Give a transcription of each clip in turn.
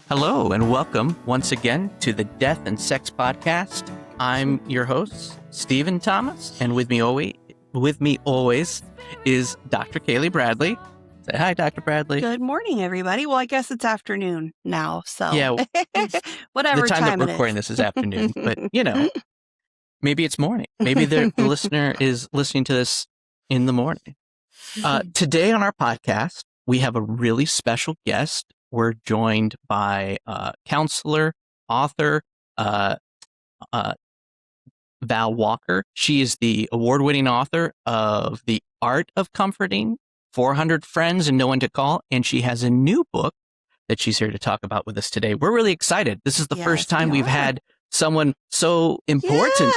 Hello and welcome once again to the Death and Sex Podcast. I'm your host, Stephen Thomas, and with me always is Dr. Kaylee Bradley. Say hi, Dr. Bradley. Good morning, everybody. Well, I guess it's afternoon now, so Yeah, whatever the time that we're recording this is afternoon, but maybe it's morning. Maybe the listener is listening to this in the morning. Today on our podcast, we have a really special guest. We're joined by counselor, author, Val Walker. She is the award-winning author of The Art of Comforting, 400 Friends and No One to Call, and she has a new book that she's here to talk about with us today. We're really excited. This is the first time we've had someone so important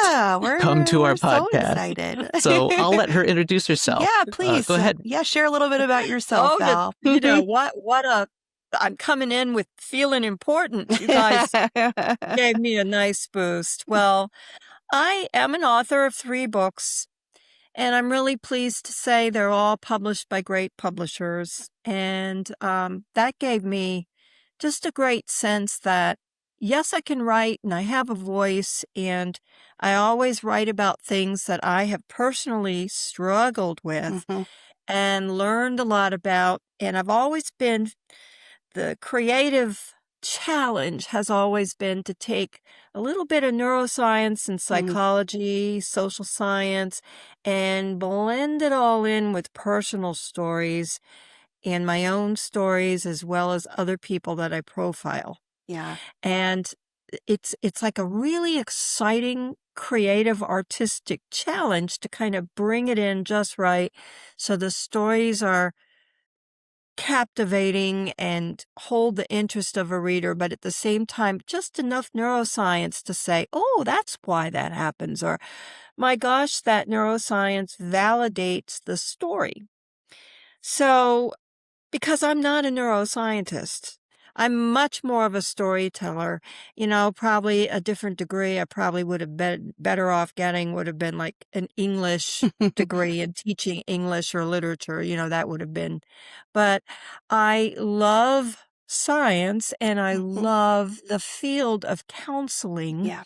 come to our podcast. So excited. So I'll let her introduce herself. Yeah, please. Go ahead. Share a little bit about yourself, Val. I'm coming in with feeling important. You guys gave me a nice boost. Well, I am an author of 3 books, and I'm really pleased to say they're all published by great publishers. And that gave me just a great sense that, yes, I can write and I have a voice, and I always write about things that I have personally struggled with and learned a lot about. And I've always been, the creative challenge has always been to take a little bit of neuroscience and psychology, social science, and blend it all in with personal stories and my own stories as well as other people that I profile. Yeah. And it's like a really exciting, creative, artistic challenge to kind of bring it in just right so the stories are captivating and hold the interest of a reader, but at the same time, just enough neuroscience to say, oh, that's why that happens, or my gosh, that neuroscience validates the story. So, because I'm not a neuroscientist, I'm much more of a storyteller. Probably a different degree I probably would have been better off getting would have been like an English degree in teaching English or literature, that would have been. But I love science and I love the field of counseling. Yeah.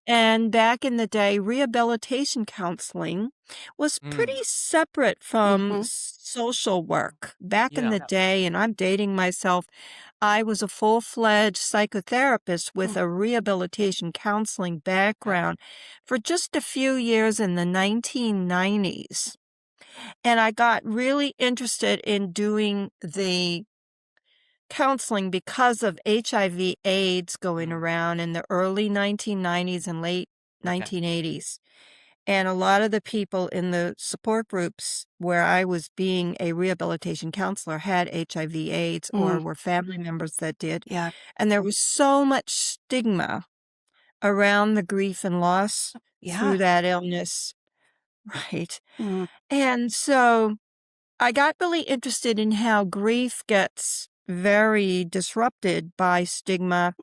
And back in the day, rehabilitation counseling was pretty separate from social work. Back in the day, and I'm dating myself, I was a full-fledged psychotherapist with a rehabilitation counseling background for just a few years in the 1990s. And I got really interested in doing the counseling because of HIV/AIDS going around in the early 1990s and late 1980s. And a lot of the people in the support groups where I was being a rehabilitation counselor had HIV/AIDS or were family members that did. Yeah. And there was so much stigma around the grief and loss through that illness. Right. And so I got really interested in how grief gets very disrupted by stigma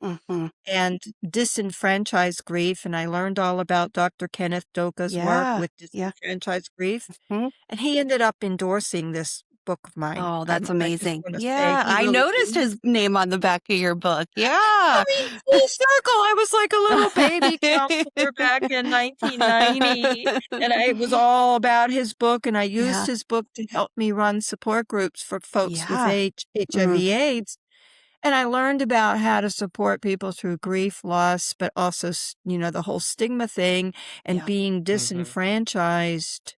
and disenfranchised grief. And I learned all about Dr. Kenneth Doka's work with disenfranchised grief. And he ended up endorsing this book of mine. Oh, that's amazing. Yeah, I noticed his name on the back of your book. Yeah. I mean, full circle. I was like a little baby counselor back in 1990. And it was all about his book. And I used his book to help me run support groups for folks with HIV/AIDS. And I learned about how to support people through grief, loss, but also, the whole stigma thing and being disenfranchised.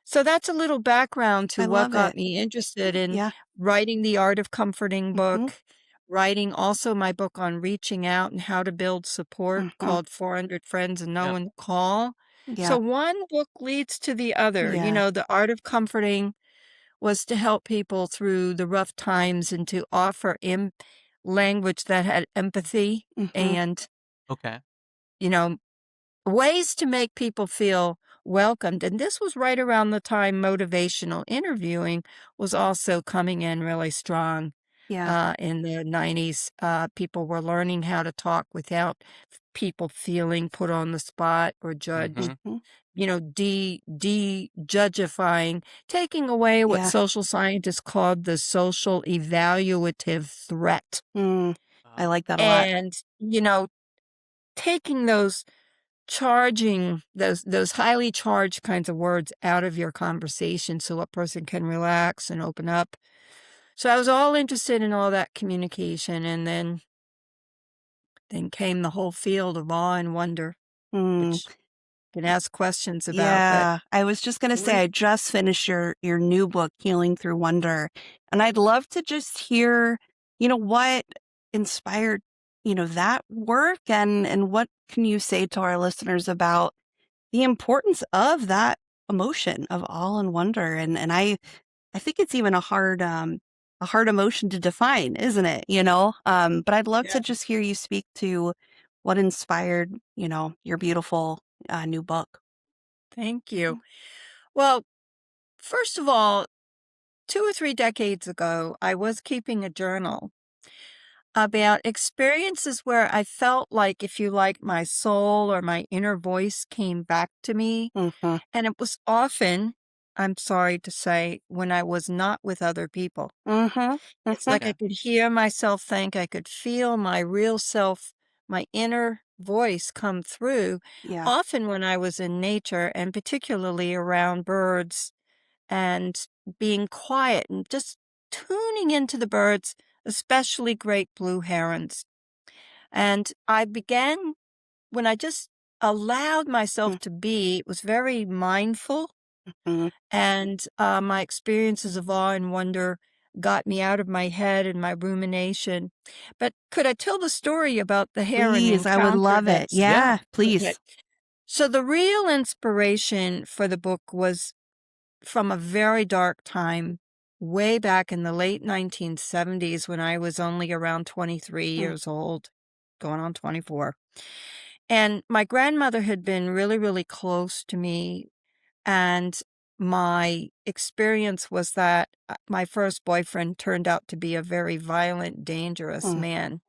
So that's a little background to what got me interested in writing the Art of Comforting book, writing also my book on reaching out and how to build support called 400 Friends and No One to Call. So one book leads to the other. The Art of Comforting was to help people through the rough times and to offer language that had empathy and, ways to make people feel welcomed. And this was right around the time motivational interviewing was also coming in really strong. In the 90s, people were learning how to talk without people feeling put on the spot or judged. De-judgifying, taking away what social scientists called the social evaluative threat. I like that a lot. And, taking those those highly charged kinds of words out of your conversation so a person can relax and open up. So I was all interested in all that communication, and then came the whole field of awe and wonder, Mm. which you can ask questions about, but Yeah, I was just gonna say I just finished your new book, Healing Through Wonder, and I'd love to just hear, what inspired, that work, and what can you say to our listeners about the importance of that emotion of awe and wonder, and I think it's even a hard emotion to define, isn't it? But I'd love yeah, to just hear you speak to what inspired, your beautiful new book. thank you. Well, first of all, 2 or 3 decades ago, I was keeping a journal about experiences where I felt like, if you like, my soul or my inner voice came back to me. Mhm, And it was often, I'm sorry to say, when I was not with other people. mhm, It's mhm. like I Okay. could hear myself think, I could feel my real self, my inner voice come through, Yeah. often when I was in nature and particularly around birds and being quiet and just tuning into the birds, especially great blue herons. And I began when I just allowed myself Mm, to be, it was very mindful, mhm. and my experiences of awe and wonder got me out of my head and my rumination. But could I tell the story about the heron Please, I would encounter love it. that's Yeah. Yeah, okay? please. So the real inspiration for the book was from a very dark time way back in the late 1970s when I was only around 23 Mm, years old, going on 24. And my grandmother had been really, really close to me. And my experience was that my first boyfriend turned out to be a very violent, dangerous mm. man.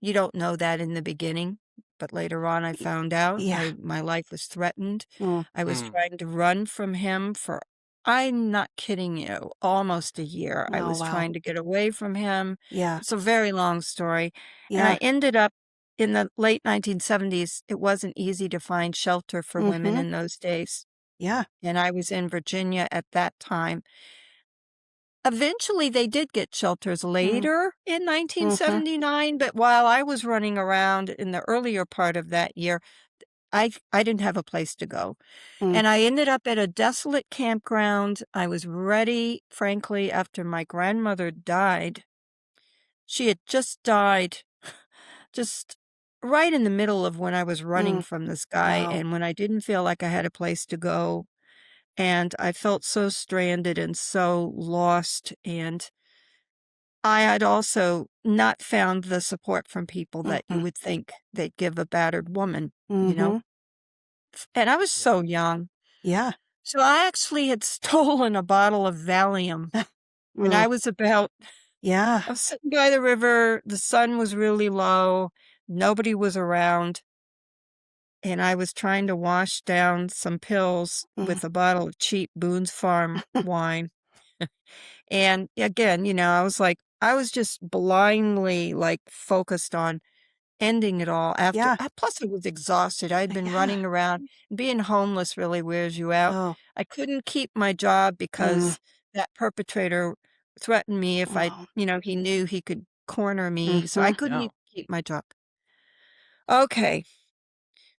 You don't know that in the beginning, but later on I Y found out Yeah. my life was threatened. Mm. I was Mm. trying to run from him for, I'm not kidding you, almost a year. I Oh, was wow. trying to get away from him. Yeah. It's a very long story. And I Yeah. ended up in the late 1970s. It wasn't easy to find shelter for women Mhm. in those days. Yeah. And I was in Virginia at that time. Eventually, they did get shelters Mm, later in mhm, 1979, but while I was running around in the earlier part of that year, I didn't have a place to go. mm. And I ended up at a desolate campground. I was ready, frankly, after my grandmother died. She had just died, just right in the middle of when I was running Mm. from this guy Wow. and when I didn't feel like I had a place to go. And I felt so stranded and so lost. And I had also not found the support from people that you Mhm, would think they'd give a battered woman, you know? mhm. And I was Yeah. so young. Yeah. So I actually had stolen a bottle of Valium when Mm. I was about, Yeah. I was sitting by the river, the sun was really low, nobody was around, and I was trying to wash down some pills Mm. with a bottle of cheap Boone's Farm wine. And again, I was just blindly like focused on ending it all after Yeah. plus I was exhausted. I had been Yeah. running around. Being homeless really wears you out. Oh. I couldn't keep my job Mm. because that perpetrator threatened me if Oh. he knew he could corner me. So I Mhm. couldn't Yeah. even keep my job. Okay.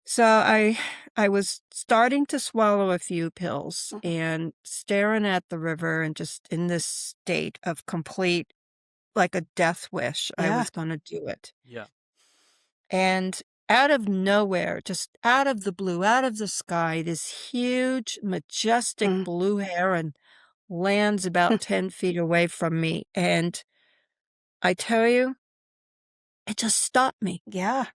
So I was starting to swallow a few pills Mhm. and staring at the river and just in this state of complete, like a death wish. I Yeah. was going to do it. Yeah. And out of nowhere, just out of the blue, out of the sky, this huge, majestic Mm. blue heron lands about 10 feet away from me. And I tell you, it just stopped me. Yeah.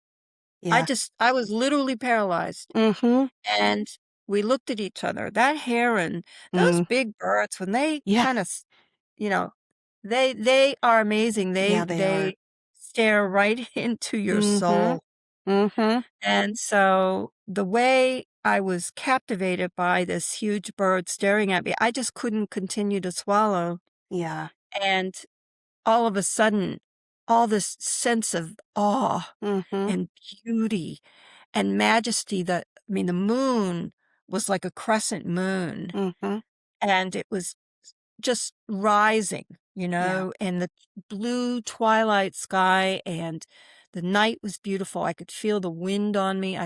Yeah. I was literally paralyzed. Mhm. And we looked at each other. That heron, those Mm. big birds, when they Yeah. kind of, you know, they are amazing. Yeah, they are. They stare right into your Mhm. soul. Mhm. And so the way I was captivated by this huge bird staring at me, I just couldn't continue to swallow. Yeah. And all of a sudden, all this sense of awe Mm-hmm. and beauty and majesty. I mean, the moon was like a crescent moon, Mm-hmm. and it was just rising, Yeah. and the blue twilight sky, and the night was beautiful. I could feel the wind on me.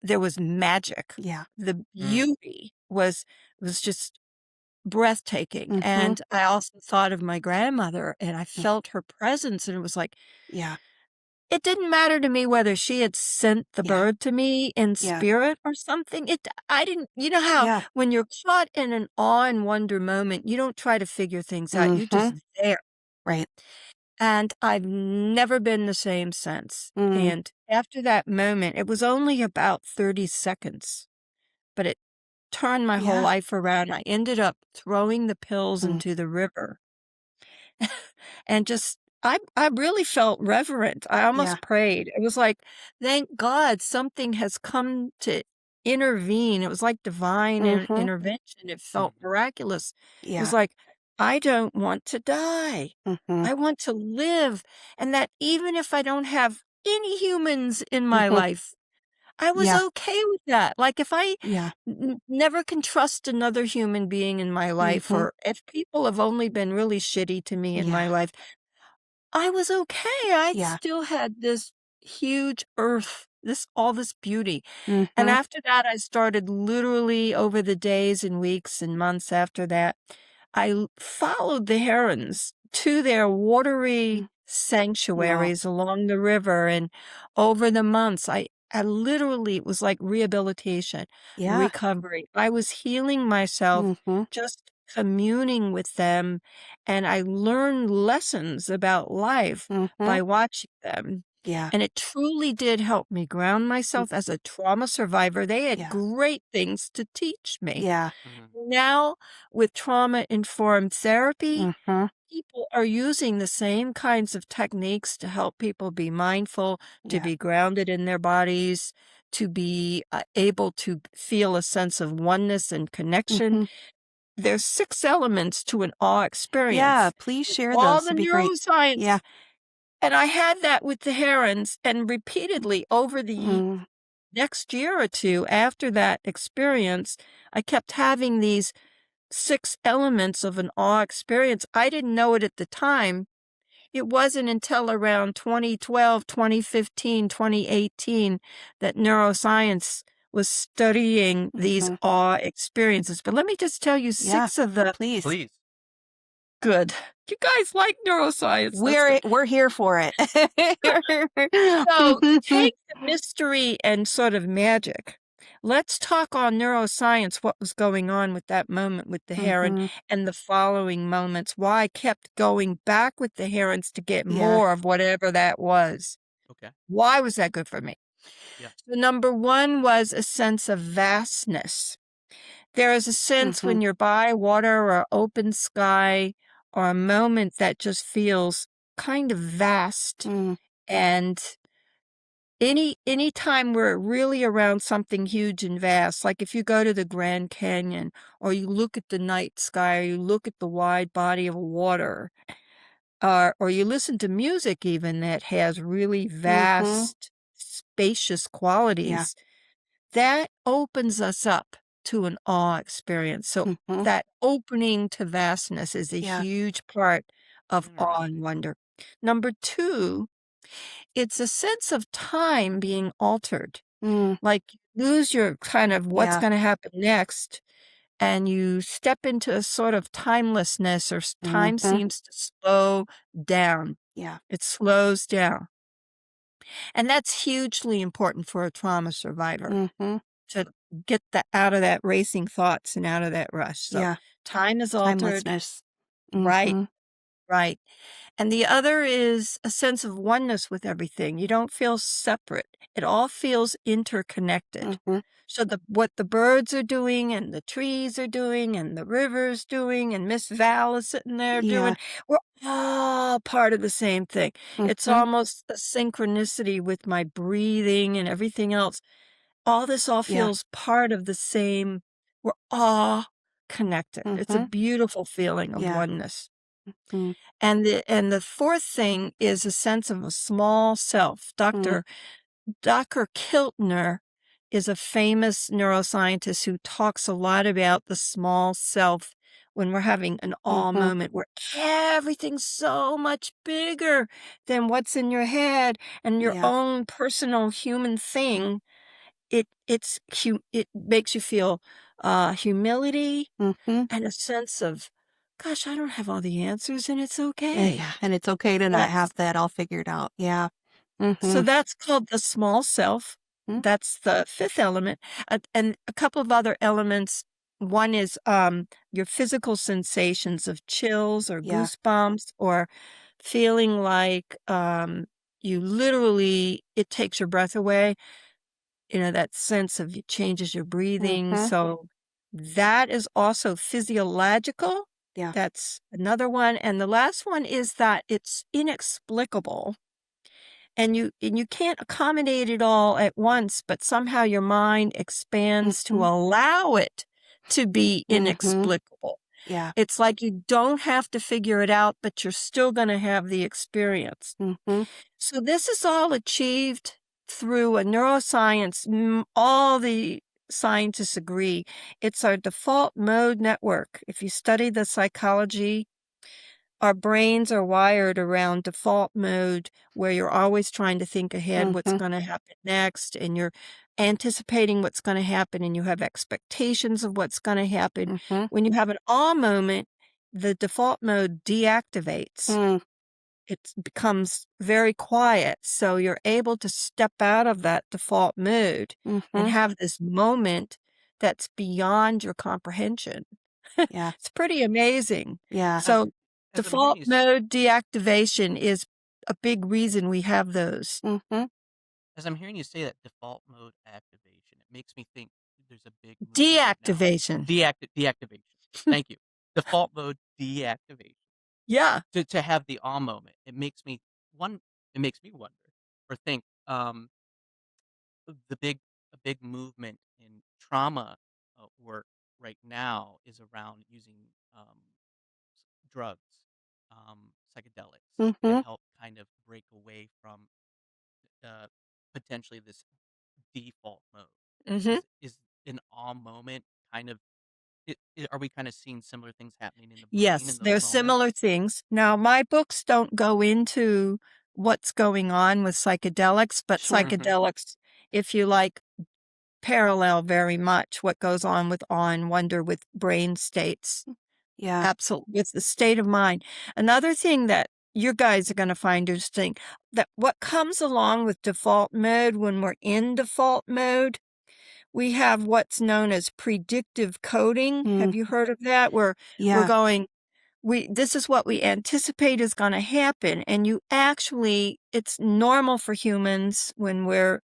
There was magic. Yeah. The Mm. beauty was just breathtaking. Mm-hmm. And I also thought of my grandmother, and I felt her presence, and it was like, Yeah. it didn't matter to me whether she had sent the Yeah. bird to me in Yeah. spirit or something. I didn't, how Yeah. when you're caught in an awe and wonder moment, you don't try to figure things out. You're Mm-hmm. just there. Right. And I've never been the same since. Mm. And after that moment, it was only about 30 seconds, but it turned my whole Yeah. life around. I ended up throwing the pills Mm. into the river and just I really felt reverent. I Yeah. almost prayed. It was like, thank God something has come to intervene. It was like divine Mm-hmm. intervention. It felt Mhm. miraculous. It was Yeah. like, I don't want to die. Mm-hmm. I want to live. And that even if I don't have any humans in my Mm-hmm. life, I was Yeah. okay with that. Like if I Yeah. never can trust another human being in my life, Mm-hmm. or if people have only been really shitty to me in Yeah. my life, I was okay. I Yeah. still had this huge earth, all this beauty. And Mm-hmm. after that, I started literally over the days and weeks and months after that, followed the herons to their watery Wow. sanctuaries along the river. And over the months, I literally, it was like rehabilitation, Yeah. recovery. I was healing myself, Mm-hmm. just communing with them. And I learned lessons about life Mm-hmm. by watching them. Yeah. And it truly did help me ground Mm. myself as a trauma survivor. They had Yeah. great things to teach me. Yeah. Mhm. Now, with trauma-informed therapy, Mm-hmm. people are using the same kinds of techniques to help people be mindful, to Yeah. be grounded in their bodies, to be able to feel a sense of oneness and connection. Mm-hmm. There's 6 elements to an awe Yeah. experience. Please With share all those. the It'd be great. Yeah. neuroscience, and I had that with the herons, and repeatedly over the Mm. next year or 2 after that experience, I kept having these 6 elements of an awe experience. I didn't know it at the time. It wasn't until around 2012, 2015, 2018 that neuroscience was studying these Mm-hmm. awe experiences. But let me just tell you Yeah. 6 of the Please. Please. good. You guys like neuroscience. That's good. We're here for it. So, to take the mystery and sort of magic, let's talk on neuroscience, what was going on with that moment with the heron Mm-hmm. and the following moments, why I kept going back with the herons to get Yeah. more of whatever that was. Okay. Why was that good for me? Yeah. So number 1 was a sense of vastness. There is a sense Mm-hmm. when you're by water or open sky or a moment that just feels kind of vast. Mm. And any time we're really around something huge and vast, like if you go to the Grand Canyon or you look at the night sky or you look at the wide body of water, or you listen to music even that has really Mm-hmm. vast, spacious Yeah. qualities, that opens us up to an awe experience. So Mm-hmm. that opening to vastness is a Yeah. huge part of awe and Interesting. wonder. Number 2, it's a sense of time being altered. Mm. Like, you lose your kind of what's Yeah. gonna happen next, and you step into a sort of timelessness, or time Mm-hmm. seems to slow down. Yeah. It slows down. And that's hugely important for a trauma survivor Mm-hmm. to get out of that racing thoughts and out of that rush. So Yeah. time is altered. Timelessness. Right, Mm-hmm. right. And the other is a sense of oneness with everything. You don't feel separate. It all feels interconnected. Mm-hmm. So what the birds are doing and the trees are doing and the river's doing and Miss Val is sitting there Yeah. doing, we're all part of the same thing. It's Mm-hmm. almost a synchronicity with my breathing and everything else. All Yeah. feels part of the same. We're all connected. It's a Mm-hmm. beautiful feeling of Yeah. oneness. Mm, And the fourth thing is a sense of a small self. Dr. Kiltner is a famous neuroscientist who talks a lot about the small self when we're having an awe mhm. moment where everything's so much bigger than what's in your head and your Yeah. own personal human thing. It makes you feel humility Mhm. and a sense of, gosh, I don't have all the answers and it's okay. Yeah, and it's okay to not That's have that all figured out. Yeah. So Mhm. that's called the small self. Mm, That's the fifth element. And a couple of other elements. One is your physical sensations of chills or yeah. goosebumps or feeling like you literally, it takes your breath away. That sense of it changes your breathing. Mhm. So that is also physiological. Yeah. That's another one. And the last one is that it's inexplicable and you can't accommodate it all at once, but somehow your mind expands to Mhm. allow it to be Mhm. inexplicable. Yeah. It's like you don't have to figure it out, but you're still going to have the experience. Mhm. So this is all achieved through a neuroscience. All the scientists agree it's our default mode network. If you study the psychology, our brains are wired around default mode where you're always trying to think ahead what's Mhm. going to happen next, and you're anticipating what's going to happen, and you have expectations of what's going to happen. Mhm. When you have an awe moment, the default mode deactivates. Mm, It becomes very quiet. So you're able to step out of that default mood and mhm. have this moment that's beyond your comprehension. Yeah. It's pretty amazing. Yeah. As So as I'm hearing default you mode deactivation is a big reason we have those. Mhm. as I'm hearing you say that default mode activation, it makes me think there's a big movement right now. Deactivation. Deactivation. Thank you. Default mode deactivation. Yeah. To have the awe moment, one. It makes me wonder or think. The big A big movement in trauma work right now is around using drugs, psychedelics to Mhm. help kind of break away from uh, potentially this default mode. Hmm. Is an awe moment kind of are we kind of seeing similar things happening in the brain Yes, in those they're moments? similar things. Now, my books don't go into what's going on with psychedelics, but Sure. Hmm. psychedelics, if you like, parallel very much what goes on with awe and wonder with brain states. Yeah. Absolutely. With the state of mind. Another thing that you guys are going to find interesting, that what comes along with default mode when we're in default mode, we have what's known as predictive coding. Mm, Have you heard of that? Where we're yeah. going, this is what we anticipate is going to happen. And it's normal for humans when we're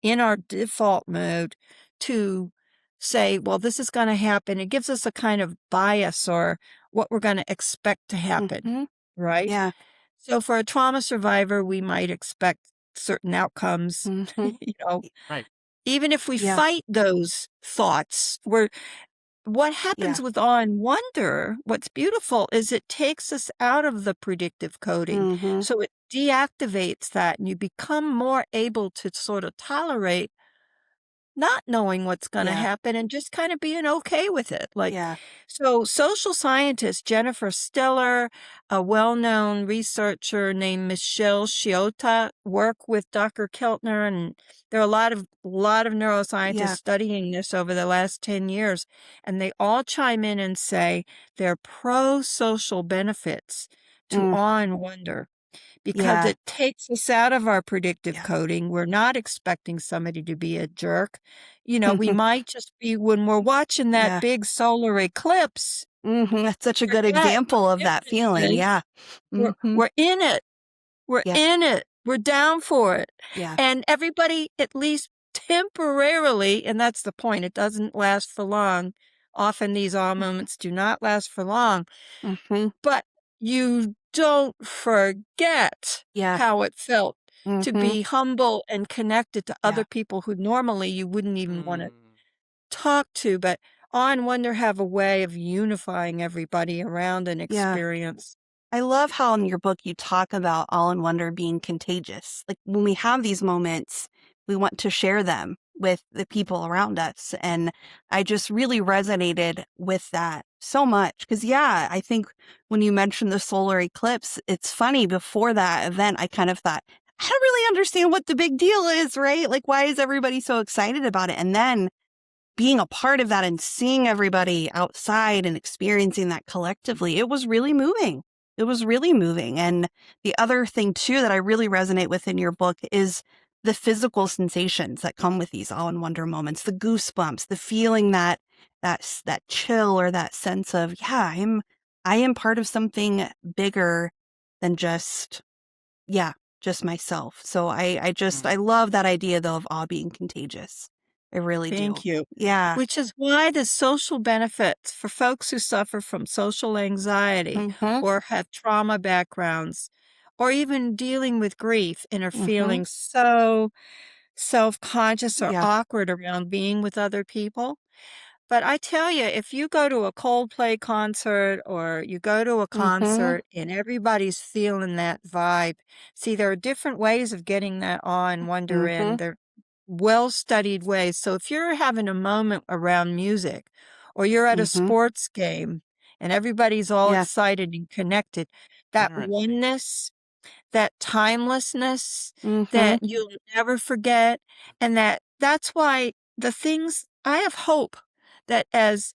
in our default mode to say, well, this is going to happen. It gives us a kind of bias or what we're going to expect to happen, Mhm. right? Yeah. So for a trauma survivor, we might expect certain outcomes, Mhm. you know, Right. even if we Yeah. fight those thoughts. What happens Yeah. with awe and wonder, what's beautiful is it takes us out of the predictive coding. Mhm. So it deactivates that and you become more able to sort of tolerate not knowing what's going to Yeah. happen and just kind of being okay with it. Yeah. So social scientist Jennifer Stiller, a well-known researcher named Michelle Sciota, work with Dr. Keltner, and there are a lot of neuroscientists Yeah. studying this over the last 10 years, and they all chime in and say there are pro-social benefits to Mm, awe and wonder because yeah. it takes us out of our predictive Yeah. coding. We're not expecting somebody to be a jerk. We might just be when we're watching that Yeah. big solar eclipse, Mhm. That's such a good forget example of that feeling. everything. Yeah. We're Mhm. we're in it. We're Yeah. in it. We're down for it. Yeah. And everybody, at least temporarily, and that's the point, it doesn't last for long. Often these awe moments do not last for long. Mhm. But you don't forget Yeah. how it felt to Mhm. be humble and connected to other Yeah. people who normally you wouldn't even want to Mm. talk to. But awe and wonder have a way of unifying everybody around an Yeah. experience. I love how in your book you talk about awe and wonder being contagious. Like when we have these moments, we want to share them with the people around us. And I just really resonated with that so much. Because, yeah, I think when you mentioned the solar eclipse, it's funny, before that event, I kind of thought, I don't really understand what the big deal is, right? Like, why is everybody so excited about it? And then being a part of that and seeing everybody outside and experiencing that collectively, it was really moving. It was really moving. And the other thing too that I really resonate with in your book is the physical sensations that come with these awe and wonder moments, the goosebumps, the feeling that chill, or that sense of, yeah, I am part of something bigger than just myself. So I love that idea though of awe being contagious. I really do. Thank you. Yeah. Which is why the social benefits for folks who suffer from social anxiety Mm-hmm. or have trauma backgrounds or even dealing with grief and are Mm-hmm. feeling so self-conscious or Yeah. awkward around being with other people. But I tell you, if you go to a Coldplay concert or you go to a Mm-hmm. concert and everybody's feeling that vibe, see, there are different ways of getting that awe and wonder in. Mm-hmm. They're well-studied ways. So if you're having a moment around music or you're at a Mm-hmm. sports game and everybody's all Yeah. excited and connected, that Interesting. oneness, that timelessness Mm-hmm. that you'll never forget, and that's why the things I have hope that as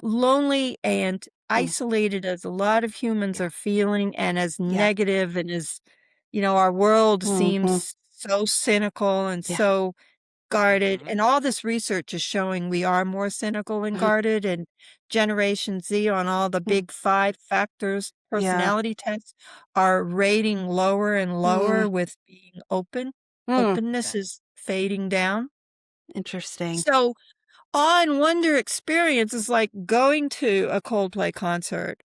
lonely and Mm. isolated as a lot of humans Yeah. are feeling and as Yeah. negative and as, our world Mm-hmm. seems so cynical and Yeah. so guarded, Mhm. and all this research is showing we are more cynical and Mhm. guarded, and Generation Z on all the Mm. big 5 factors Yeah. personality tests are rating lower and Mm. lower with being open. Mm. Openness Okay. is fading down. Interesting. So, awe and wonder experience is like going to a Coldplay concert,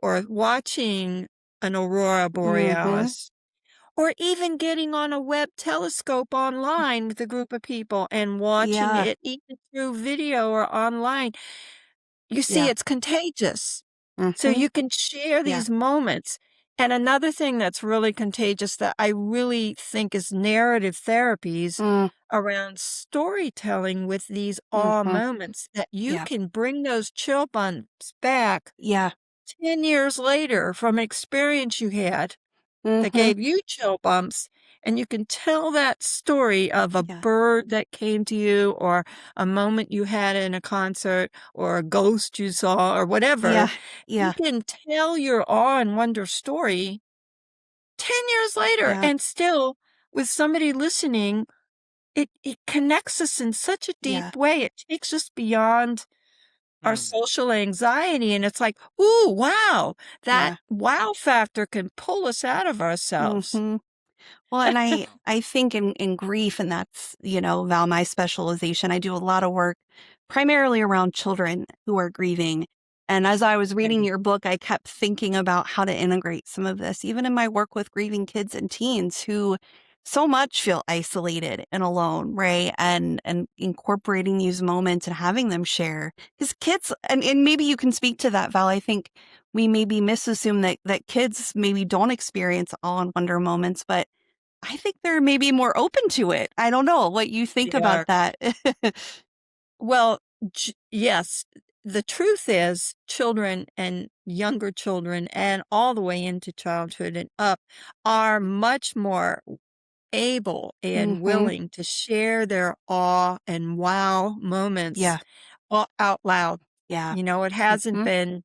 or watching an aurora Mm-hmm. borealis. Or even getting on a Webb telescope online with a group of people and watching Yeah. it even through video or online. You see, Yeah. it's contagious. So Mm-hmm. you can share Yeah. these moments. And another thing that's really contagious that I really think is narrative therapies Mm. around storytelling with these awe Mm-hmm. moments, that you Yeah. can bring those chill bumps back Yeah. 10 years later from an experience you had that Mm-hmm. gave you chill bumps, and you can tell that story of a Yeah. bird that came to you or a moment you had in a concert or a ghost you saw or whatever. Yeah. You Yeah. can tell your awe and wonder story 10 years later, Yeah. and still, with somebody listening, it connects us in such a Yeah. deep way. It takes us beyond our Hmm. social anxiety, and it's like, "Ooh, wow." That Yeah. wow factor can pull us out of ourselves. Mm-hmm. Well, and I think in grief, and that's, Val, my specialization, I do a lot of work primarily around children who are grieving. And as I was reading Okay. your book, I kept thinking about how to integrate some of this, even in my work with grieving kids and teens who so much feel isolated and alone, right? And incorporating these moments and having them share. Because kids, and maybe you can speak to that, Val. I think we maybe misassume that kids maybe don't experience awe and wonder moments, but I think they're maybe more open to it. I don't know what you think They about are. that. Well, yes, the truth is children and younger children and all the way into childhood and up are much more able and Mhm. willing to share their awe and wow moments Yeah. out loud. Yeah. It hasn't Mhm. been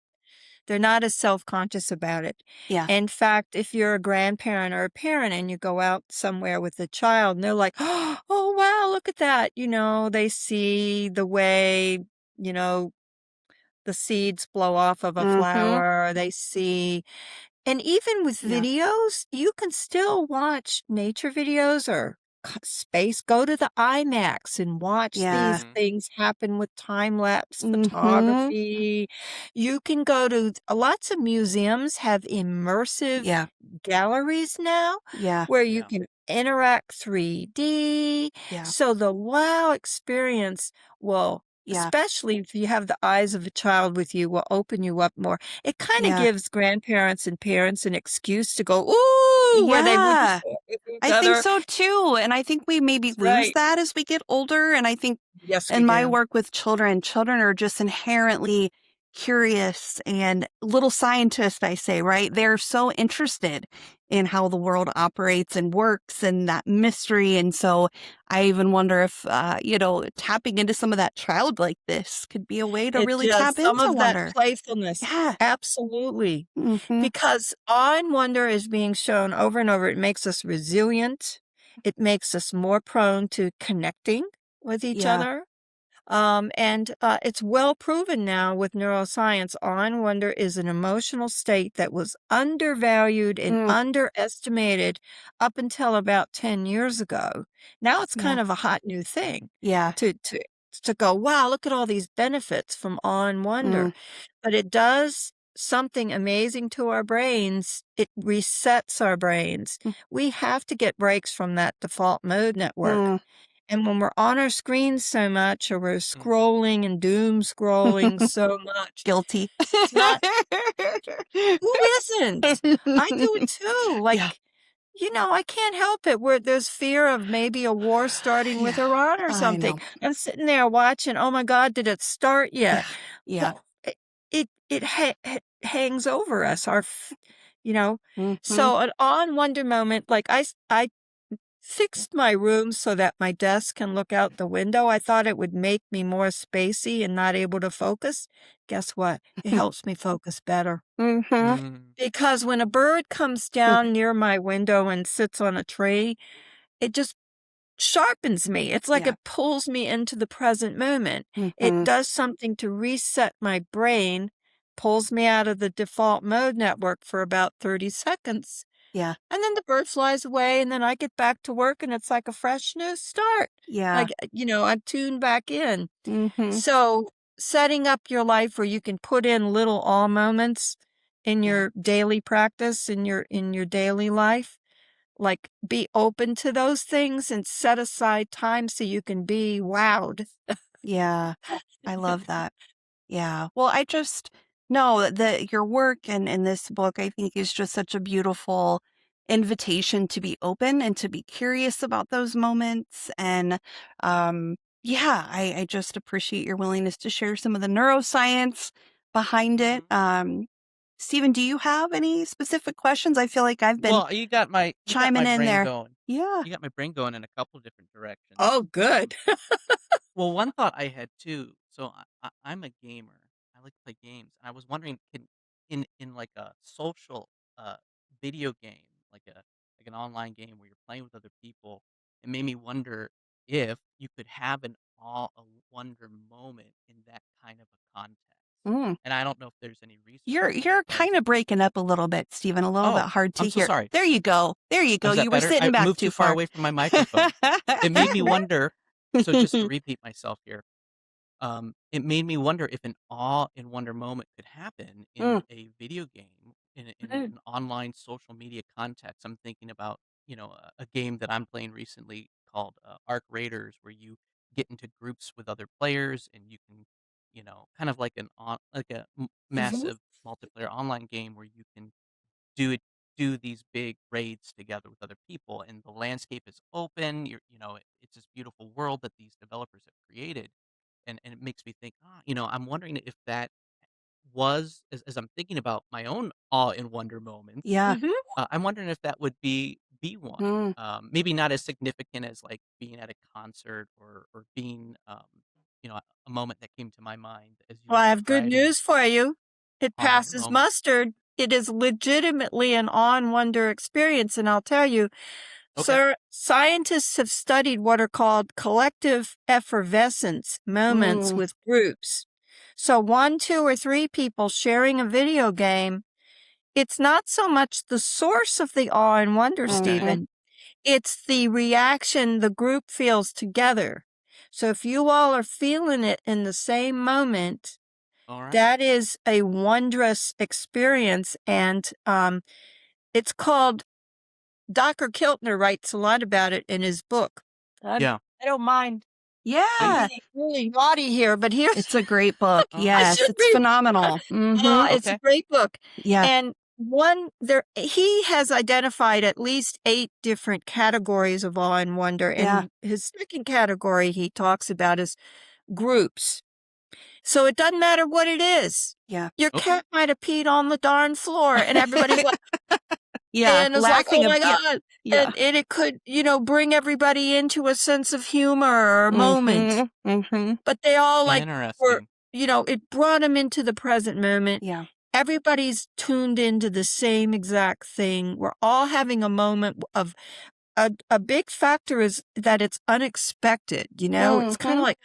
they're not as self-conscious about it. Yeah. In fact, if you're a grandparent or a parent and you go out somewhere with a child and they're like, "Oh, wow, look at that." They see the way, you know, the seeds blow off of a Mhm. flower, or they see, and even with Yeah. videos, you can still watch nature videos or space. Go to the IMAX and watch Yeah. these Mhm. things happen with time-lapse Mhm. photography. You can go to lots of museums have immersive Yeah. galleries now Yeah. where you Yeah. can interact 3D. Yeah. So the wow experience will Yeah. especially if you have the eyes of a child with you, will open you up more. It kind of Yeah. gives grandparents and parents an excuse to go, ooh, where they wouldn't Yeah. share with each I think other. so too. And I think we maybe That's lose right. that as we get older. And I think Yes, we in my do. work with children, children are just inherently curious and little scientists, I say, right? They're so interested in how the world operates and works and that mystery. And so I even wonder if, tapping into some of that childlike this could be a way to It really does. tap Some into of that wonder. playfulness. Yeah. Absolutely. Mm-hmm. Because awe and wonder is being shown over and over. It makes us resilient. It makes us more prone to connecting with each Yeah. other. And it's well proven now with neuroscience. Awe and wonder is an emotional state that was undervalued and Mm, underestimated up until about 10 years ago. Now it's yeah. kind of a hot new thing Yeah. to go, wow, look at all these benefits from awe and wonder. Mm, But it does something amazing to our brains. It resets our brains. mm, We have to get breaks from that default mode network. mm. And when we're on our screens so much or we're Mhm. scrolling and doom scrolling so much, Guilty. it's not, who isn't? I do it too. Yeah. I can't help it where there's fear of maybe a war starting with Yeah. Iran or I something. know. I'm sitting there watching, oh my God, did it start Yeah. yet? Yeah. Well, it hangs over us, you know. Mm-hmm. So an awe and wonder moment, like I fixed my room so that my desk can look out the window. I thought it would make me more spacey and not able to focus. Guess what? It helps me focus better. Mm-hmm. Mm. Because when a bird comes down near my window and sits on a tree, it just sharpens me. It's like Yeah. it pulls me into the present moment. It Mm-hmm. does something to reset my brain, pulls me out of the default mode network for about 30 seconds. Yeah. And then the bird flies away, and then I get back to work, and it's like a fresh new start. Yeah. Like, I'm tuned back in. Mm-hmm. So, setting up your life where you can put in little awe moments in Yeah. your daily practice, in your daily life, like be open to those things and set aside time so you can be wowed. Yeah. I love that. Yeah. Well, I just know that your work and this book, I think, is just such a beautiful invitation to be open and to be curious about those moments. And yeah, I just appreciate your willingness to share some of the neuroscience behind it. Mhm. Stephen, do you have any specific questions? I feel like I've been Well, you got my chiming in brain there. going. Yeah. You got my brain going in a couple different directions. Oh, good. Well, one thought I had too. So I'm a gamer. I like to play games, and I was wondering, can in like a social uh video game, like an online game where you're playing with other people, it made me wonder if you could have an awe, a wonder moment in that kind of a context. Mm. And I don't know if there's any research You're on it, you're but kind of breaking up a little bit, Stephen, a little bit oh, hard to I'm so hear. sorry. There you go. There you Oh, go. is that You were better? sitting I back moved too too far far. away from my microphone. It made me wonder. So just to repeat myself here, it made me wonder if an awe and wonder moment could happen in Mm, a video game, in Mm. an online social media context. I'm thinking about, a game that I'm playing recently called Arc Raiders, where you get into groups with other players and you can, kind of like like a Mhm. massive multiplayer online game where you can do it do these big raids together with other people, and the landscape is open. It's this beautiful world that these developers have created, and it makes me think, I'm wondering if that was, as I'm thinking about my own awe and wonder moments, yeah. Mhm. I'm wondering if that would be one. Mm, Maybe not as significant as like being at a concert or being, a moment that came to my mind as you Well, were I have good describing news for you. It awe wonder passes moment. mustard. It is legitimately an awe and wonder experience, and I'll tell you, Okay. sir, scientists have studied what are called collective effervescence moments mm, with groups. So one, two, or three people sharing a video game, it's not so much the source of the awe and wonder, Okay. mhm. Stephen. It's the reaction the group feels together. So if you all are feeling it in the same moment, All right. that is a wondrous experience. And it's called, Dr. Kiltner writes a lot about it in his book. Yeah. I don't mind. Yeah. I'm being really naughty here, but here's It's a great book. Oh. Yes, should it's read- phenomenal. it's a Okay. great book. Yeah. And he has identified at least 8 different categories of awe and wonder. Yeah. And his second category he talks about is groups. So it doesn't matter what it is. Yeah. Your Okay. cat might have peed on the darn floor and everybody's like, Yeah. and it's like, oh my yeah. God. Yeah. And it could, bring everybody into a sense of humor or moment. Mm-hmm. But they all were, Interesting. it brought them into the present moment. Yeah. Everybody's tuned into the same exact thing. We're all having a moment of a big factor is that it's unexpected, It's kind of like,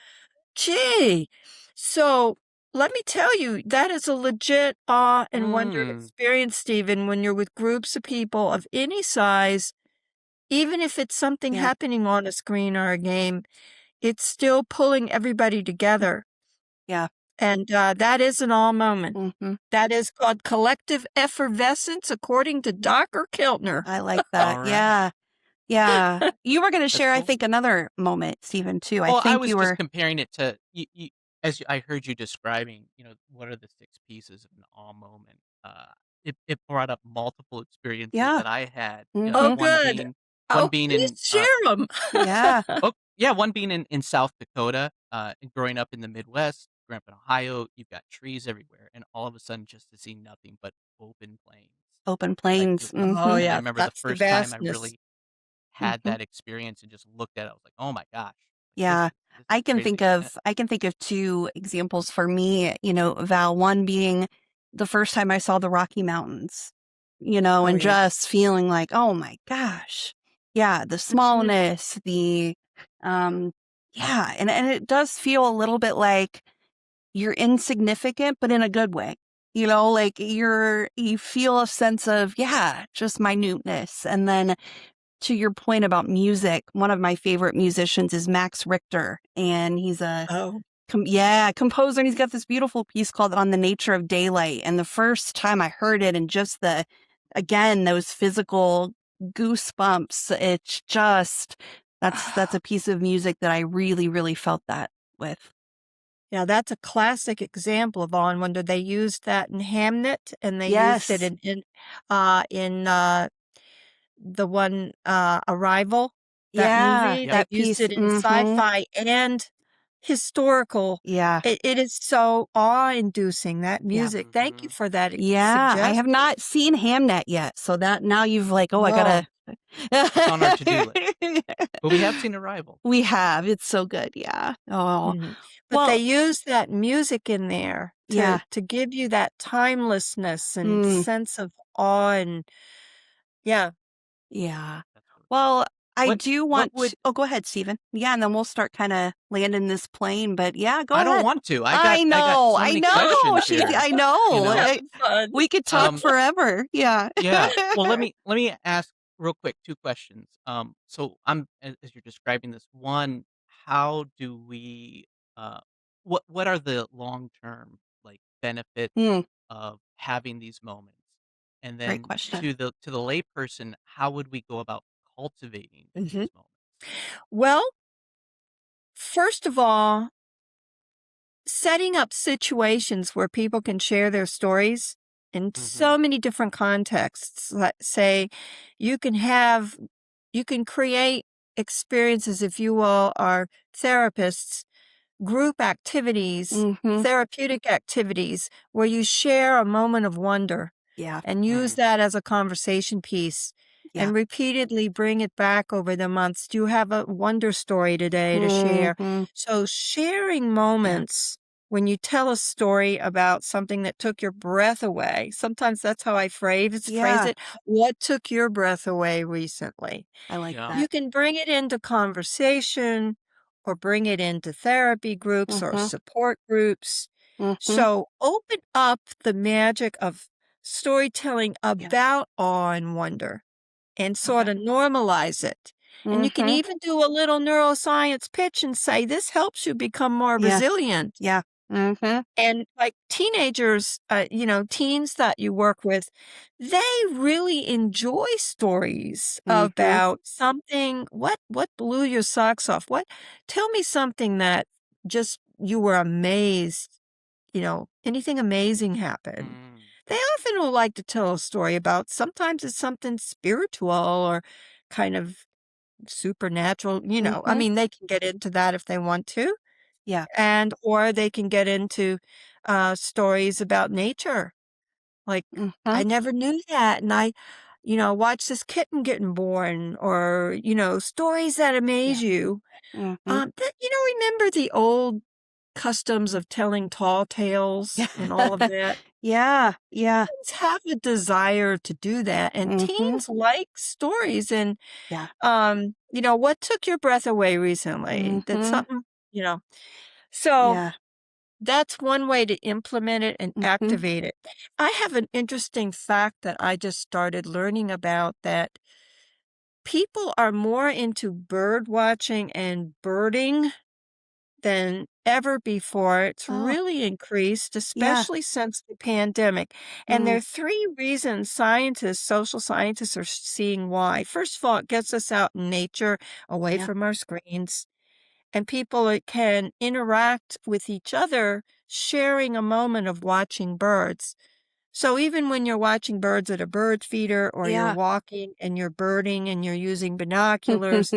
gee. So let me tell you, that is a legit awe and wonder experience, Stephen, when you're with groups of people of any size, even if it's something Yeah. happening on a screen or a game, it's still pulling everybody together. Yeah. And that is an awe moment. Mm-hmm. That is called collective effervescence, according to Dr. Kiltner. I like that. All right. Yeah. Yeah. You were going to share, I cool. think, another moment, Stephen, too. Well, I think was you just were. comparing it to I heard you describing, what are the 6 pieces of an awe moment? It brought up multiple experiences Yeah. that I had. Oh, One good. being Oh, being please in share them. Yeah. one being in South Dakota, and growing up in the Midwest, growing up in Ohio, you've got trees everywhere, and all of a sudden just to see nothing but open plains. Open Like plains. it was, Oh, Mm-hmm. yeah. I remember the That's the first time I vastness. really had that experience and just looked at it. I was like, oh my gosh. Yeah. This I is can crazy. think of 2 examples for me, Val, one being the first time I saw the Rocky Mountains, Oh, and yeah. just feeling like, oh my gosh. Yeah, the smallness, yeah, and it does feel a little bit like you're insignificant, but in a good way. Like you feel a sense of, yeah, just minuteness. And then to your point about music, one of my favorite musicians is Max Richter, and he's a Oh, composer, and he's got this beautiful piece called "On the Nature of Daylight." And the first time I heard it, and just those physical goosebumps, it's just that's a piece of music that I really, really felt that with. yeah, that's a classic example of awe and wonder. They used that in Hamnet, and they used it Yes. in the one Arrival, that Yeah, movie. Yep. They've that used piece. it in sci-fi and historical. Yeah. It is so awe-inducing, that music. Thank you for that Yeah, I have suggestion. not seen Hamnet yet, so that now you've I gotta. It's on our to-do list. But we have seen Arrival. We have. It's so good. Yeah. Oh, Mhm. But they use that music in there Yeah. to give you that timelessness and Mm. sense of awe and yeah. Yeah. That's really cool. Well, I What- do what want would- to. Oh, go ahead, Stephen. Yeah, and then we'll start kind of landing this plane. But yeah, go I ahead. don't want to. I know. I got so many questions here. I know. You know? Having fun. We could talk forever. Yeah. Yeah. Well, let me ask real quick 2 questions. So as you're describing this, one, how do we what are the long-term benefits Hmm, of having these moments? And great then question. to the layperson, how would we go about cultivating these Mhm. moments? Well, first of all, setting up situations where people can share their stories in so many different contexts. Let's say you can create experiences, if you will, are therapists, group activities, Mhm. therapeutic activities where you share a moment of wonder Yeah. and use that as a conversation piece Yeah. and repeatedly bring it back over the months. Do you have a wonder story today to share? Mhm. So sharing moments when you tell a story about something that took your breath away. Sometimes that's how I phrase Yeah. it. What took your breath away recently? I like Yeah. that. You can bring it into conversation or bring it into therapy groups or Mhm. support groups. Mhm. So open up the magic of storytelling about awe and wonder and sort of normalize it. And you can Mhm. even do a little neuroscience pitch and say, this helps you become more Yeah. resilient. Yeah. Mm-hmm. And like teenagers, teens that you work with, they really enjoy stories Mm-hmm. about something. What blew your socks off? Tell me something that just you were amazed, anything amazing happened. Mm. They often will like to tell a story about, sometimes it's something spiritual or kind of supernatural, I Mm-hmm. mean, they can get into that if they want to, Yeah. or they can get into stories about nature. Like, Mm-hmm. I never knew that. And I, watched this kitten getting born, or, stories that Yeah. amaze you. Mm-hmm. Remember the old customs of telling tall tales and all of that? Yeah. Yeah. Teens have a desire to do that, and Mm-hmm. teens like stories. And, Yeah. what took your breath away recently? Did Mm-hmm. something, so Yeah. that's one way to implement it and Mm-hmm. activate it. I have an interesting fact that I just started learning about, that people are more into bird watching and birding than ever before. It's Oh, really increased, yeah. especially since the pandemic. And there Mm, are three reasons social scientists are seeing why. First of all, it gets us out in nature, away yeah. from our screens, and people can interact with each other, sharing a moment of watching birds. So even when you're watching birds at a bird feeder, or you're Yeah. walking and you're birding and you're using binoculars,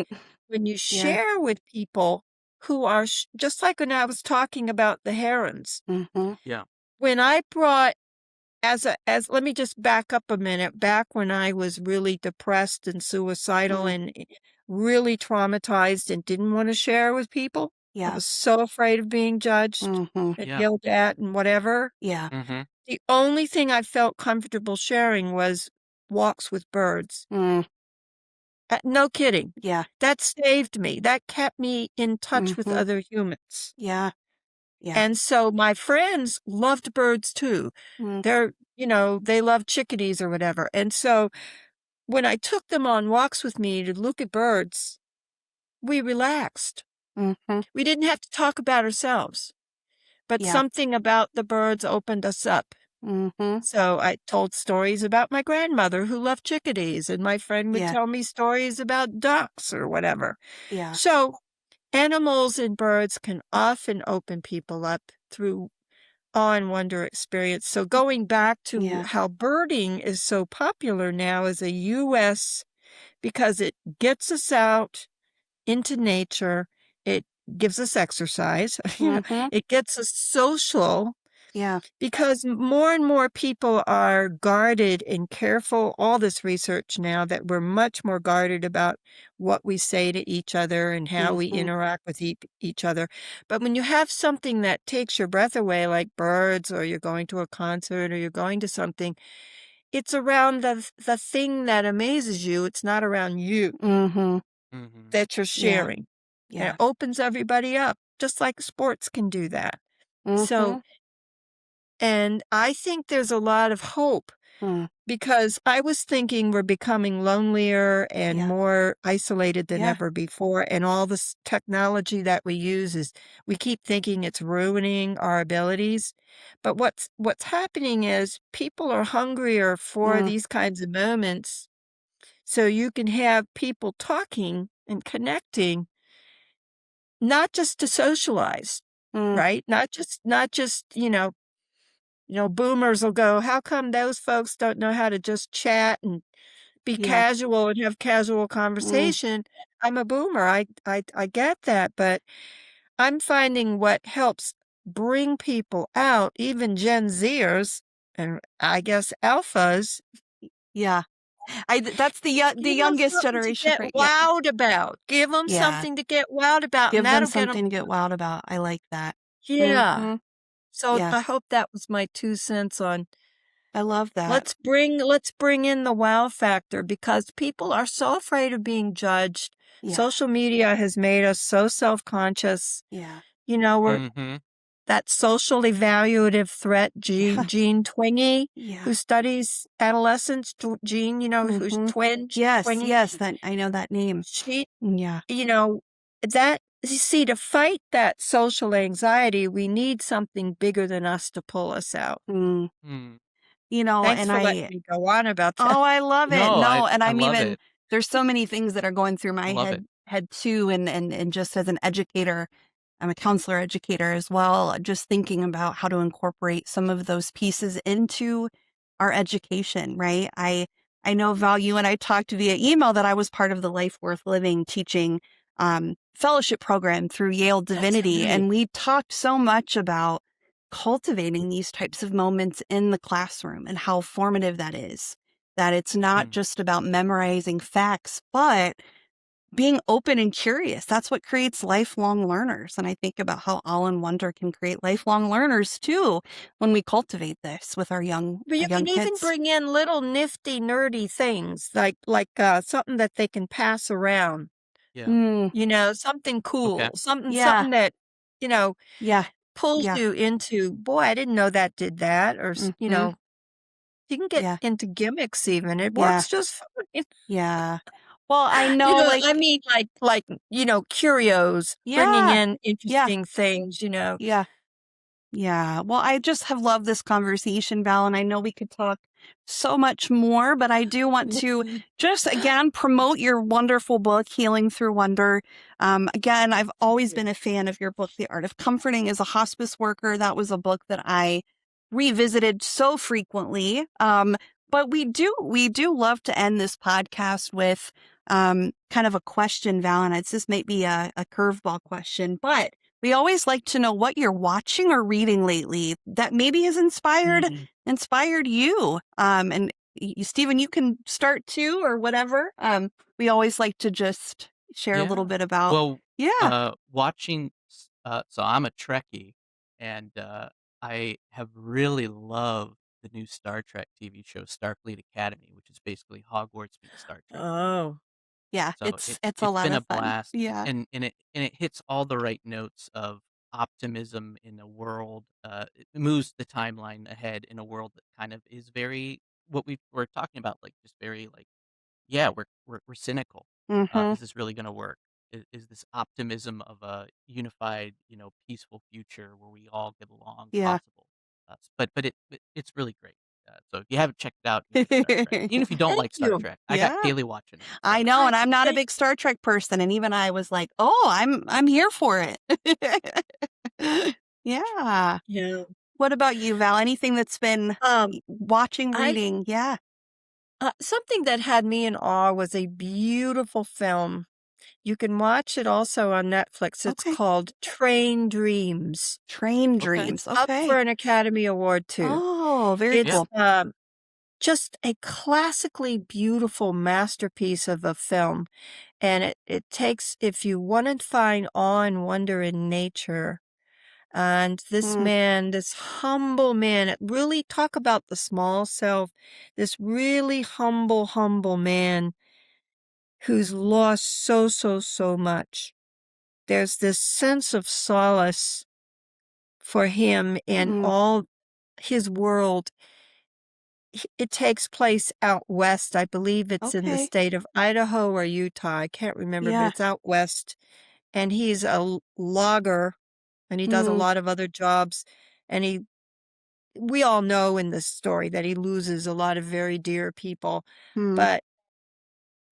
when you Yeah. share with people who are just like when I was talking about the herons, Mm-hmm. Yeah. when I brought as let me just back up a minute, back when I was really depressed and suicidal Mm, and really traumatized and didn't want to share with people. I yeah. was so afraid of being judged Mm-hmm. and Yeah. yelled at and whatever. Yeah. Mm-hmm. The only thing I felt comfortable sharing was walks with birds. Mm, No kidding. yeah. That saved me. That kept me in touch with Mm-hmm. other humans. Yeah. Yeah. And so my friends loved birds too. Mm, They love chickadees or whatever. And so when I took them on walks with me to look at birds, we relaxed. mm-hmm. We didn't have to talk about ourselves, but Yeah. something about the birds opened us up. Mm-hmm. So I told stories about my grandmother who loved chickadees, and my friend would Yeah. tell me stories about ducks or whatever. Yeah. So animals and birds can often open people up through awe and wonder experience. So going back to Yeah. how birding is so popular now as a U.S., because it gets us out into nature, it gives us exercise, Mm-hmm. it gets us social, Yeah. because more and more people are guarded and careful. All this research now that we're much more guarded about what we say to each other and how we Mm-hmm. interact with each other. But when you have something that takes your breath away, like birds, or you're going to a concert, or you're going to something, it's around the thing that amazes you. It's not around you Mm-hmm. Mm-hmm. that you're Yeah. sharing. And it Yeah. opens everybody up, just like sports can do that. So, Mm-hmm. and I think there's a lot of hope, Mm, because I was thinking we're becoming lonelier and yeah. more isolated than Yeah. ever before. And all this technology that we use we keep thinking it's ruining our abilities. But what's happening is people are hungrier for Mm, these kinds of moments. So you can have people talking and connecting, not just to socialize, mm, right? Not just, boomers will go, how come those folks don't know how to just chat and be yeah. casual and have casual Mm, conversation? I'm a boomer. I get that, but I'm finding what helps bring people out, even Gen Zers and I guess alphas, yeah. That's the give them youngest something to generation, get right? Yeah. wowed about. Give them Yeah. something to get wowed about, and Give them that'll get them. something to get wild about. I like that. Yeah. Mm-hmm. So Yeah. I hope that was my 2 cents on I love that. let's bring in the wow factor, because people are so afraid of being judged. Yeah. Social media has made us so self-conscious. Yeah. We're Mm-hmm. that social evaluative threat, Yeah. Jean Twenge, Yeah. who studies adolescents, Jean, who's Mm-hmm. twin, Yes. Twenge. Yes. That I know that name. She, Yeah. you know, that, you see, to fight that social anxiety, we need something bigger than us to pull us out. Mm. Hmm. Thanks And for letting me go on about that. oh, I love it. No, No, and I I'm love even, it. there's so many things that are going through my Love it. head too. And just as an educator, I'm a counselor educator as well, just thinking about how to incorporate some of those pieces into our education, right? I know, Val, you and I talked via email that I was part of the Life Worth Living teaching fellowship program through Yale That's Divinity. right. And we talked so much about cultivating these types of moments in the classroom and how formative that is. That it's not Mm. just about memorizing facts, but being open and curious. That's what creates lifelong learners. And I think about how All in Wonder can create lifelong learners too when we cultivate this with our young But you can even kids. bring in little nifty, nerdy things like something that they can pass around. Yeah. Mm, Something Okay. cool, yeah, something that you know yeah, pulls yeah, you into. Boy, I didn't know that did that. Or hmm, you can get yeah, into gimmicks. Even it yeah, works just fine. yeah. Well, I know, I mean, curios, bringing yeah, in yeah, interesting things. yeah. Yeah. Well, I just have loved this conversation, Val, and I know we could talk so much more, but I do want to Mhm. just again promote your wonderful book, Healing Through Wonder. Again, I've always been a fan of your book, The Art of Comforting as a Hospice Worker. That was a book that I revisited so frequently. But we do love to end this podcast with kind of a question, Val, and it's just maybe a curveball question, but we always like to know what you're watching or reading lately that maybe has inspired you. And Stephen, you can start too, or whatever. We always like to just share a little Yeah. bit about. Well, Yeah. watching, so I'm a Trekkie, and I have really loved the new Star Trek TV show, Starfleet Academy, which is basically Hogwarts meets Star Trek. Oh, Yeah. So It's a it's lot been a of fun. blast, Yeah. and it hits all the right notes of optimism in a world. It moves the timeline ahead in a world that kind of is very what we're talking about, like just very like, yeah, we're cynical. Mm-hmm. Is this really going to work? Is this optimism of a unified, peaceful future where we all get along Yeah. possible? It's really great. So if you haven't checked it out, you should start Trek. Even if you don't thank like Star you. Trek, I got Yeah. Kaylee watching it. I So know, I and I'm not a thank. big Star Trek person, and even I was like, "Oh, I'm here for it." Yeah. Yeah. What about you, Val? Anything that's been Um, watching, I reading? Yeah. something that had me in awe was a beautiful film. You can watch it also on Netflix. It's Okay. called Train Dreams. Train okay, Dreams. It's up Okay. for an Academy Award too. Oh, very It's yeah, cool. just a classically beautiful masterpiece of a film. And it takes, if you want to find awe and wonder in nature, and this Mm, man, this humble man, it really talk about the small self, this really humble man who's lost so much. There's this sense of solace for him in mm, all his world. It takes place out west. I believe it's in the okay. state of Idaho or Utah. I can't remember, but Yeah. it's out west. And he's a logger, and he does a Mm, lot of other jobs. And we all know in this story that he loses a lot of very dear people. mm, But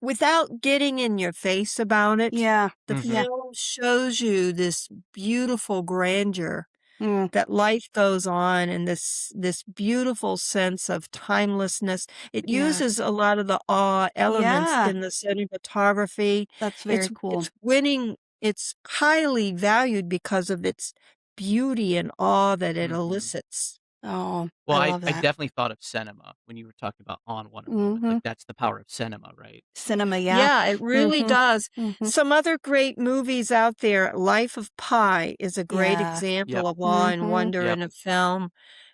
without getting in your face about it, yeah. the hmm Yeah. film shows you this beautiful grandeur Mm, that life goes on, and this beautiful sense of timelessness. It yeah. uses a lot of the awe elements Yeah. in the cinematography. That's It's very cool. it's winning. It's highly valued because of its beauty and awe that it hmm elicits. Oh, Well, I I love I that. definitely thought of cinema when you were talking about on wonder moments. Mm-hmm. Like that's the power of cinema, right? Cinema. Yeah. Yeah, it really Mm-hmm. does. Mm-hmm. Some other great movies out there, Life of Pi is a great Yeah. Yep, example of awe and Mm-hmm. wonder yep. in a film.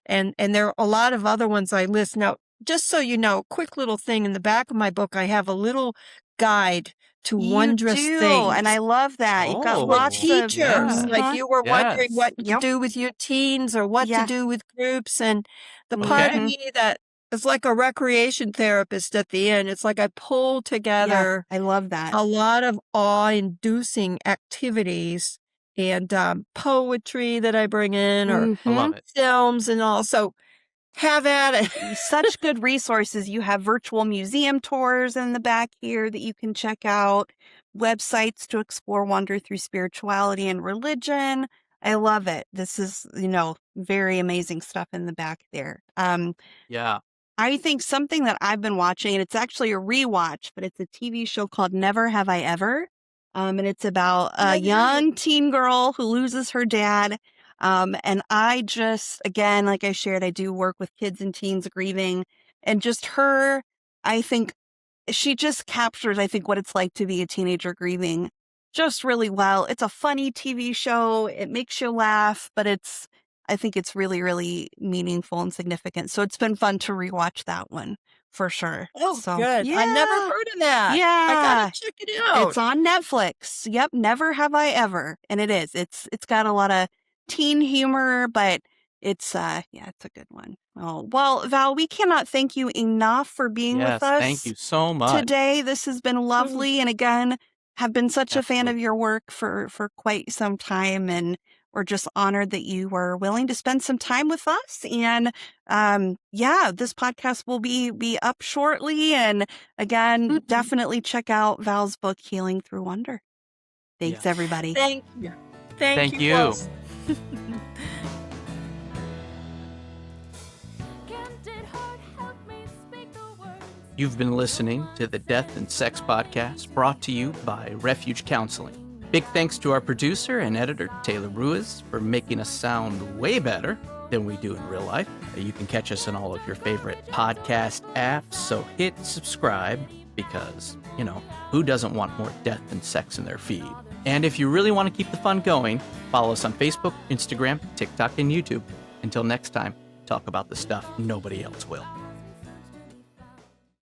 And there are a lot of other ones I list. Now, just so you know, quick little thing in the back of my book, I have a little guide to You wondrous do, and I things love that. You've got for lots Oh, of. teachers. yeah, Like Uh-huh. you were wondering what yes. to Yep. do with your teens or what to Yeah. do with groups. And the part of Okay. Mm-hmm. me that It's like a recreation therapist at the end. It's like I pull together I love that. a lot of awe-inducing activities and poetry that I bring in, or I love it. films and all. So have at it. Such good resources. You have virtual museum tours in the back here that you can check out, websites to explore wonder through spirituality and religion. I love it. This is, very amazing stuff in the back there. Yeah. I think something that I've been watching, and it's actually a rewatch, but it's a TV show called Never Have I Ever. And it's about a young teen girl who loses her dad. And I just, again, like I shared, I do work with kids and teens grieving. And just her, I think she just captures, I think, what it's like to be a teenager grieving just really well. It's a funny TV show. It makes you laugh, but I think it's really, really meaningful and significant. So it's been fun to rewatch that one for sure. Oh, So, good. I never yeah. heard of that. I Yeah. gotta check it out. It's on Netflix. Yep, Never Have I Ever. And it is. It's got a lot of teen humor, but it's it's a good one. Oh, well, Val, we cannot thank you enough for being Yes, with us thank you so much. today. This has been lovely, and again, have been such a fan of Absolutely. your work for quite some time, and we're just honored that you were willing to spend some time with us. And this podcast will be up shortly. And again, definitely check out Val's book, Healing Through Wonder. Thanks, Yeah. everybody. Thank you. Thank you. both. You've been listening to the Death and Sex Podcast, brought to you by Refuge Counseling. Big thanks to our producer and editor, Taylor Ruiz, for making us sound way better than we do in real life. You can catch us on all of your favorite podcast apps, so hit subscribe because, who doesn't want more death and sex in their feed? And if you really want to keep the fun going, follow us on Facebook, Instagram, TikTok, and YouTube. Until next time, talk about the stuff nobody else will.